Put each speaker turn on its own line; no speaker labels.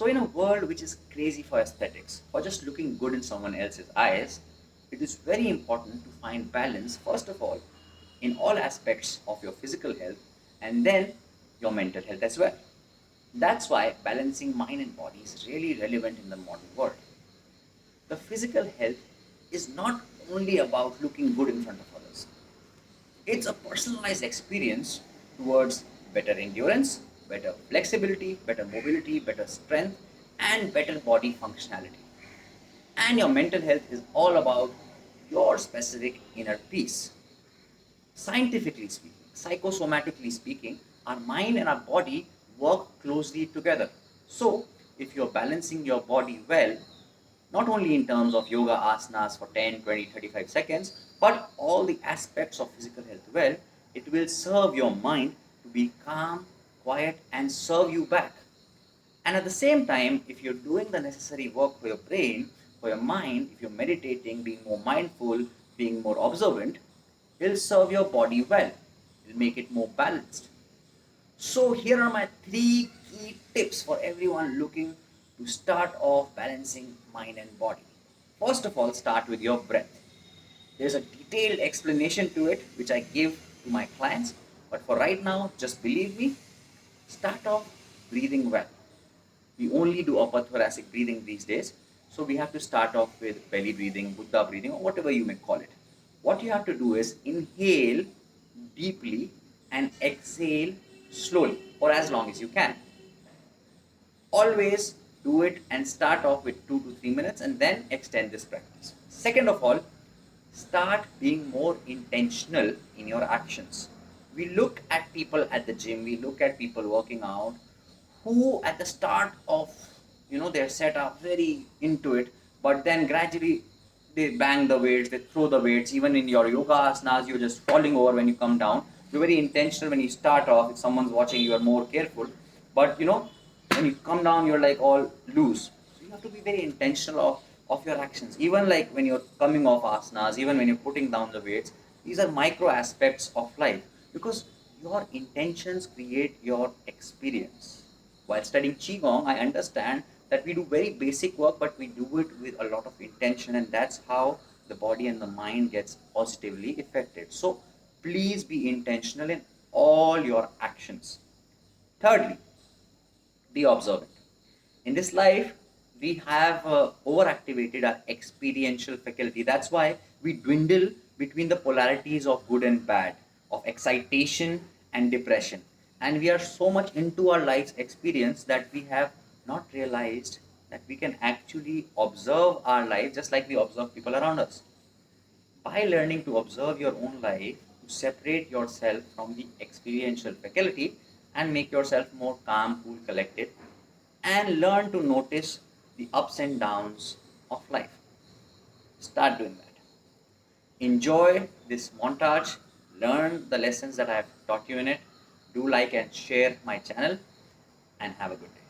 So in a world which is crazy for aesthetics, for just looking good in someone else's eyes, it is very important to find balance, first of all, in all aspects of your physical health and then your mental health as well. That's why balancing mind and body is really relevant in the modern world. The physical health is not only about looking good in front of others, it's a personalized experience towards better endurance, better flexibility, better mobility, better strength, and better body functionality. And your mental health is all about your specific inner peace. Scientifically speaking, psychosomatically speaking, our mind and our body work closely together. So, if you're balancing your body well, not only in terms of yoga asanas for 10, 20, 35 seconds, but all the aspects of physical health well, it will serve your mind to be calm, quiet, and serve you back. And at the same time, if you're doing the necessary work for your brain, for your mind, if you're meditating, being more mindful, being more observant, it'll serve your body well. It'll make it more balanced. So here are my 3 key tips for everyone looking to start off balancing mind and body. First of all, start with your breath. There's a detailed explanation to it which I give to my clients, but for right now, just believe me, start off breathing well. We only do upper thoracic breathing these days, so we have to start off with belly breathing, Buddha breathing, or whatever you may call it. What you have to do is inhale deeply and exhale slowly for as long as you can. Always do it and start off with 2 to 3 minutes and then extend this practice. Second of all, start being more intentional in your actions. We look at people at the gym, we look at people working out who at the start of their setup very into it, but then gradually they bang the weights, they throw the weights. Even in your yoga asanas, you're just falling over when you come down. You're very intentional when you start off. If someone's watching, you are more careful. But when you come down, you're like all loose. So you have to be very intentional of your actions. Even like when you're coming off asanas, even when you're putting down the weights, these are micro aspects of life because your intentions create your experience. While studying Qigong, I understand that we do very basic work, but we do it with a lot of intention, and that's how the body and the mind gets positively affected. So please be intentional in all your actions. Thirdly, be observant. In this life, we have overactivated our experiential faculty. That's why we dwindle between the polarities of good and bad, of excitation and depression. And we are so much into our life's experience that we have not realized that we can actually observe our life just like we observe people around us. By learning to observe your own life, you separate yourself from the experiential faculty and make yourself more calm, cool, collected, and learn to notice the ups and downs of life. Start doing that. Enjoy this montage, learn the lessons that I have taught you in it. Do like and share my channel, and have a good day.